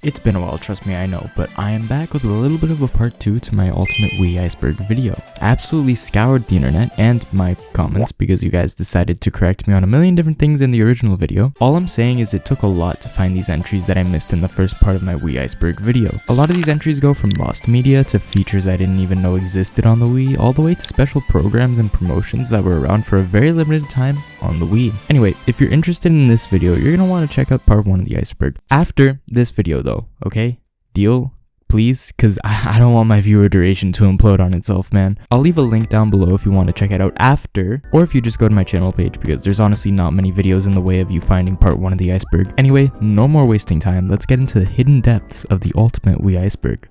It's been a while, trust me, I know, but I am back with a little bit of a part 2 to my ultimate Wii Iceberg video. I absolutely scoured the internet and my comments because you guys decided to correct me on a million different things in the original video. All I'm saying is it took a lot to find these entries that I missed in the first part of my Wii Iceberg video. A lot of these entries go from lost media to features I didn't even know existed on the Wii, all the way to special programs and promotions that were around for a very limited time on the Wii. Anyway, if you're interested in this video, you're gonna want to check out part 1 of the iceberg after this video though, okay? Deal? Please? Cause I don't want my viewer duration to implode on itself, man. I'll leave a link down below if you want to check it out after, or if you just go to my channel page because there's honestly not many videos in the way of you finding part 1 of the iceberg. Anyway, no more wasting time, let's get into the hidden depths of the ultimate Wii Iceberg.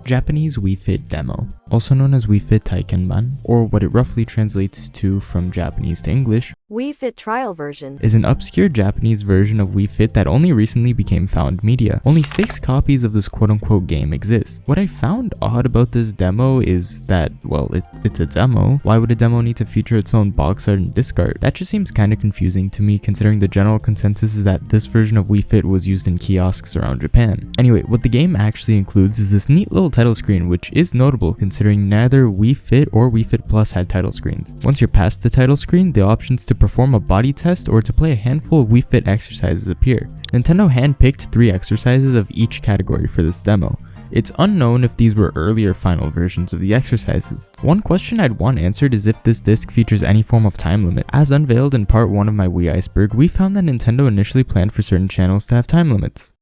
Japanese Wii Fit Demo, also known as Wii Fit Taikenban, or what it roughly translates to from Japanese to English, Wii Fit Trial Version, is an obscure Japanese version of Wii Fit that only recently became found media. Only 6 copies of this quote-unquote game exist. What I found odd about this demo is that, well, it's a demo. Why would a demo need to feature its own box art and disc art? That just seems kinda confusing to me, considering the general consensus is that this version of Wii Fit was used in kiosks around Japan. Anyway, what the game actually includes is this neat little title screen, which is notable considering neither Wii Fit or Wii Fit Plus had title screens. Once you're past the title screen, the options to perform a body test or to play a handful of Wii Fit exercises appear. Nintendo handpicked 3 exercises of each category for this demo. It's unknown if these were earlier final versions of the exercises. One question I'd want answered is if this disc features any form of time limit. As unveiled in part 1 of my Wii Iceberg, we found that Nintendo initially planned for certain channels to have time limits.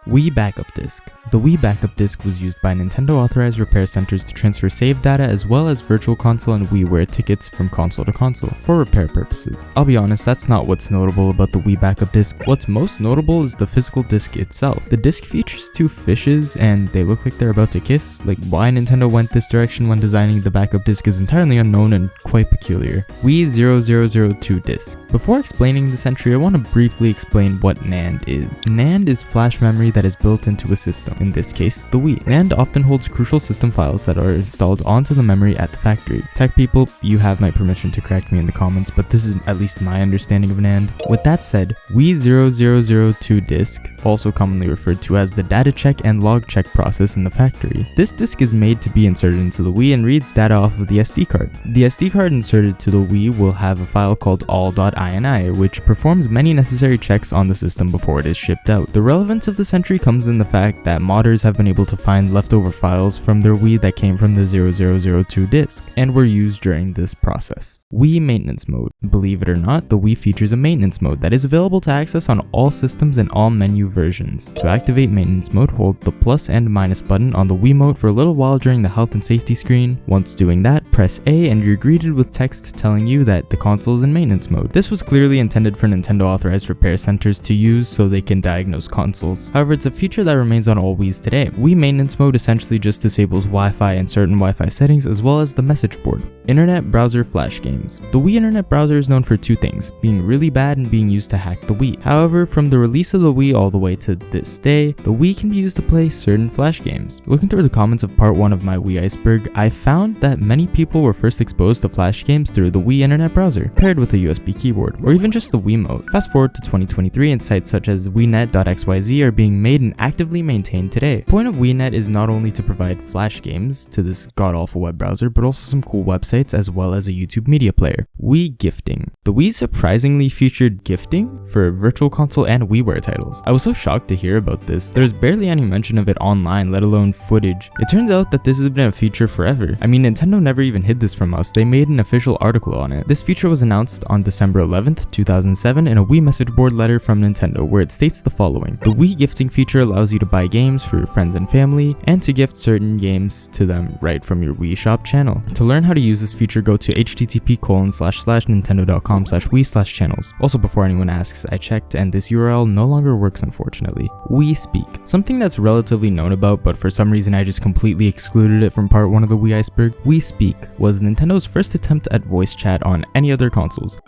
Wii Backup Disc. The Wii Backup Disc was used by Nintendo authorized repair centers to transfer save data as well as Virtual Console and WiiWare tickets from console to console for repair purposes. I'll be honest, that's not what's notable about the Wii Backup Disc. What's most notable is the physical disc itself. The disc features 2 fishes and they look like they're about to kiss. Like, why Nintendo went this direction when designing the backup disc is entirely unknown and quite peculiar. Wii 0002 Disc. Before explaining this entry, I want to briefly explain what NAND is. NAND is flash memory that is built into a system, in this case, the Wii. NAND often holds crucial system files that are installed onto the memory at the factory. Tech people, you have my permission to correct me in the comments, but this is at least my understanding of NAND. With that said, Wii 0002 disc, also commonly referred to as the data check and log check process in the factory. This disc is made to be inserted into the Wii and reads data off of the SD card. The SD card inserted to the Wii will have a file called all.ini, which performs many necessary checks on the system before it is shipped out. The relevance of this entry comes in the fact that modders have been able to find leftover files from their Wii that came from the 0002 disc and were used during this process. Wii Maintenance Mode. Believe it or not, the Wii features a maintenance mode that is available to access on all systems and all menu versions. To activate maintenance mode, hold the plus and minus button on the Wiimote for a little while during the health and safety screen. Once doing that, press A and you're greeted with text telling you that the console is in maintenance mode. This was clearly intended for Nintendo authorized repair centers to use so they can diagnose consoles. However, it's a feature that remains on all Wiis today. Wii Maintenance Mode essentially just disables Wi-Fi and certain Wi-Fi settings as well as the message board. Internet Browser Flash Games. The Wii Internet Browser is known for 2 things, being really bad and being used to hack the Wii. However, from the release of the Wii all the way to this day, the Wii can be used to play certain Flash games. Looking through the comments of part 1 of my Wii Iceberg, I found that many people were first exposed to Flash games through the Wii Internet Browser, paired with a USB keyboard, or even just the Wiimote. Fast forward to 2023 and sites such as WiiNet.xyz are being made and actively maintained today. The point of WiiNet is not only to provide Flash games to this god-awful web browser, but also some cool websites as well as a YouTube media player. Wii Gifting. The Wii surprisingly featured gifting for Virtual Console and WiiWare titles. I was so shocked to hear about this. There's barely any mention of it online, let alone footage. It turns out that this has been a feature forever. I mean, Nintendo never even hid this from us. They made an official article on it. This feature was announced on December 11th, 2007 in a Wii message board letter from Nintendo where it states the following. The Wii gifting feature allows you to buy games for your friends and family and to gift certain games to them right from your Wii Shop channel. To learn how to use this feature, go to http://nintendo.com/wii/channels. Also, before anyone asks, I checked and this URL no longer works, unfortunately. Wii Speak. Something that's relatively known about, but for some reason I just completely excluded it from part 1 of the Wii Iceberg. Wii Speak was Nintendo's first attempt at voice chat on any other consoles.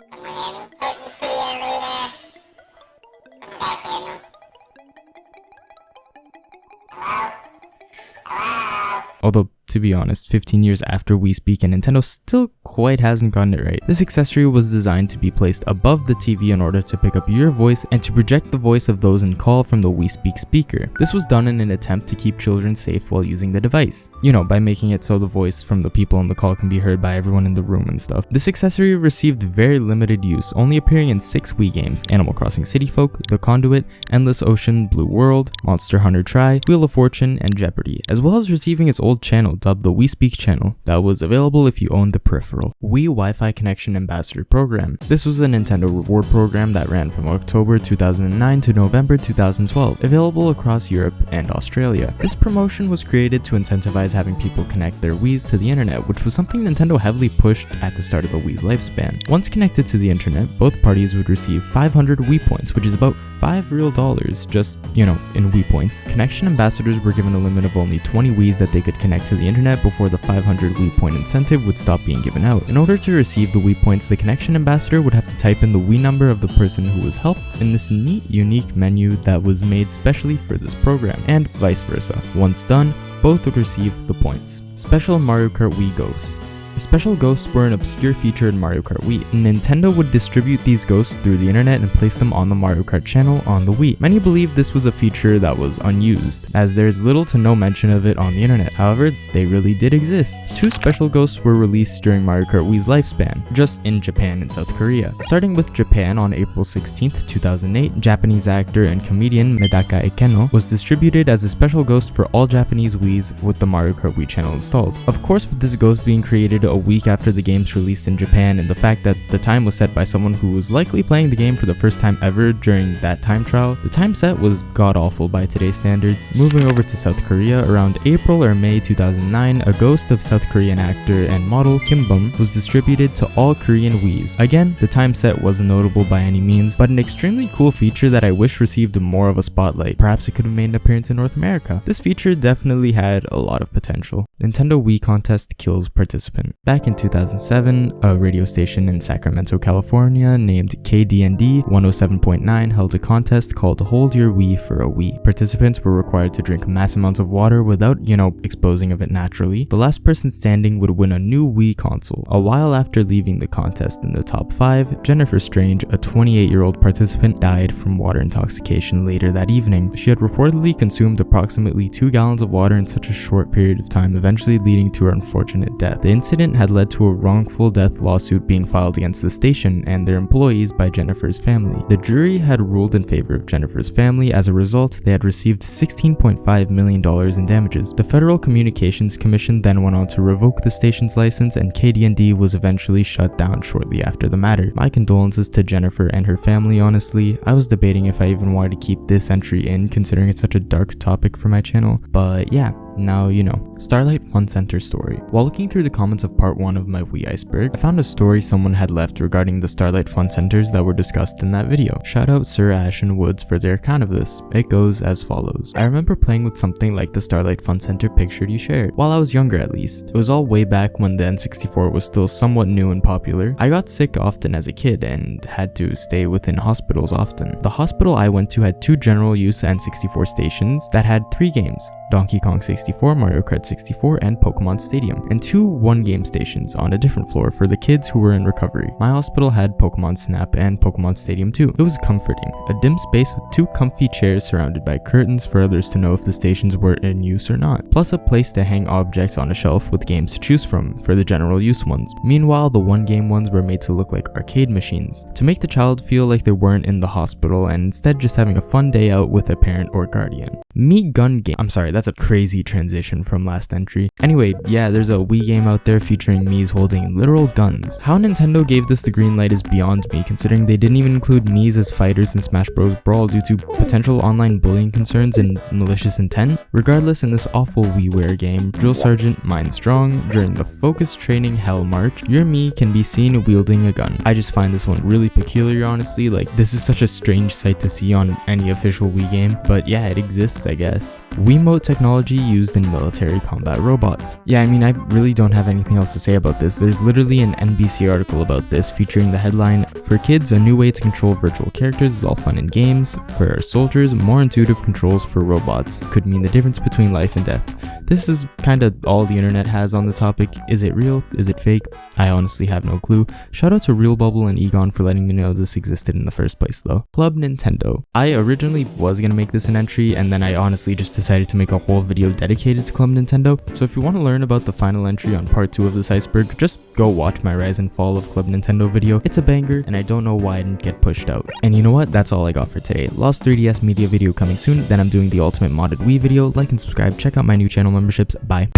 Although to be honest, 15 years after Wii Speak, and Nintendo still quite hasn't gotten it right. This accessory was designed to be placed above the TV in order to pick up your voice and to project the voice of those in call from the Wii Speak speaker. This was done in an attempt to keep children safe while using the device. You know, by making it so the voice from the people on the call can be heard by everyone in the room and stuff. This accessory received very limited use, only appearing in 6 Wii games: Animal Crossing City Folk, The Conduit, Endless Ocean, Blue World, Monster Hunter Tri, Wheel of Fortune, and Jeopardy, as well as receiving its old channel dubbed the Wii Speak channel that was available if you owned the peripheral. Wii Wi-Fi Connection Ambassador Program. This was a Nintendo reward program that ran from October 2009 to November 2012, available across Europe and Australia. This promotion was created to incentivize having people connect their Wiis to the internet, which was something Nintendo heavily pushed at the start of the Wii's lifespan. Once connected to the internet, both parties would receive 500 Wii points, which is about $5 real, just, you know, in Wii points. Connection ambassadors were given a limit of only 20 Wiis that they could connect to the internet before the 500 Wii point incentive would stop being given out. In order to receive the Wii points, the connection ambassador would have to type in the Wii number of the person who was helped in this neat, unique menu that was made specially for this program, and vice versa. Once done, both would receive the points. Special Mario Kart Wii Ghosts. Special ghosts were an obscure feature in Mario Kart Wii. Nintendo would distribute these ghosts through the internet and place them on the Mario Kart channel on the Wii. Many believe this was a feature that was unused, as there is little to no mention of it on the internet. However, they really did exist. 2 special ghosts were released during Mario Kart Wii's lifespan, just in Japan and South Korea. Starting with Japan on April 16th, 2008, Japanese actor and comedian Medaka Ekeno was distributed as a special ghost for all Japanese Wiis with the Mario Kart Wii channel installed. Of course, with this ghost being created a week after the game's release in Japan, and the fact that the time was set by someone who was likely playing the game for the first time ever during that time trial, the time set was god-awful by today's standards. Moving over to South Korea, around April or May 2009, a ghost of South Korean actor and model Kim Bum was distributed to all Korean Wiis. Again, the time set wasn't notable by any means, but an extremely cool feature that I wish received more of a spotlight. Perhaps it could have made an appearance in North America. This feature definitely had a lot of potential. Nintendo Wii contest kills participant. Back in 2007, a radio station in Sacramento, California named KDND 107.9 held a contest called Hold Your Wii for a Wii. Participants were required to drink mass amounts of water without, exposing of it naturally. The last person standing would win a new Wii console. A while after leaving the contest in the top 5, Jennifer Strange, a 28-year-old participant, died from water intoxication later that evening. She had reportedly consumed approximately 2 gallons of water in such a short period of time, eventually leading to her unfortunate death. The incident had led to a wrongful death lawsuit being filed against the station and their employees by Jennifer's family. The jury had ruled in favor of Jennifer's family. As a result, they had received $16.5 million in damages. The Federal Communications Commission then went on to revoke the station's license, and KDND was eventually shut down shortly after the matter. My condolences to Jennifer and her family. Honestly, I was debating if I even wanted to keep this entry in, considering it's such a dark topic for my channel, but yeah. Now you know. Starlight Fun Center story. While looking through the comments of part 1 of my Wii Iceberg, I found a story someone had left regarding the Starlight Fun Centers that were discussed in that video. Shout out Sir Ash and Woods for their account of this. It goes as follows. I remember playing with something like the Starlight Fun Center pictured you shared. While I was younger at least. It was all way back when the N64 was still somewhat new and popular. I got sick often as a kid and had to stay within hospitals often. The hospital I went to had 2 general use N64 stations that had 3 games. Donkey Kong 64, Mario Kart 64, and Pokémon Stadium, and 2 one-game stations on a different floor for the kids who were in recovery. My hospital had Pokémon Snap and Pokémon Stadium too. It was comforting. A dim space with 2 comfy chairs surrounded by curtains for others to know if the stations were in use or not, plus a place to hang objects on a shelf with games to choose from for the general use ones. Meanwhile, the one-game ones were made to look like arcade machines, to make the child feel like they weren't in the hospital and instead just having a fun day out with a parent or guardian. Mii Gun Game. I'm sorry, that's a crazy transition from last entry. Anyway, yeah, there's a Wii game out there featuring Miis holding literal guns. How Nintendo gave this the green light is beyond me, considering they didn't even include Miis as fighters in Smash Bros. Brawl due to potential online bullying concerns and malicious intent. Regardless, in this awful WiiWare game, Drill Sergeant Mind Strong, during the Focus Training Hell March, your Mii can be seen wielding a gun. I just find this one really peculiar, honestly. Like, this is such a strange sight to see on any official Wii game, but yeah, it exists, I guess. Wiimote technology used in military combat robots. Yeah, I mean, I really don't have anything else to say about this. There's literally an NBC article about this featuring the headline, "For kids, a new way to control virtual characters is all fun and games. For soldiers, more intuitive controls for robots could mean the difference between life and death. This is kinda all the internet has on the topic. Is it real? Is it fake? I honestly have no clue. Shout out to Real Bubble and Egon for letting me know this existed in the first place though. Club Nintendo. I originally was gonna make this an entry, and then I honestly just decided to make a whole video dedicated to Club Nintendo. So if you want to learn about the final entry on part 2 of this iceberg, just go watch my Rise and Fall of Club Nintendo video. It's a banger, and I don't know why I didn't get pushed out. And you know what? That's all I got for today. Lost 3DS media video coming soon, then I'm doing the ultimate modded Wii video. Like and subscribe, check out my new channel memberships. Bye.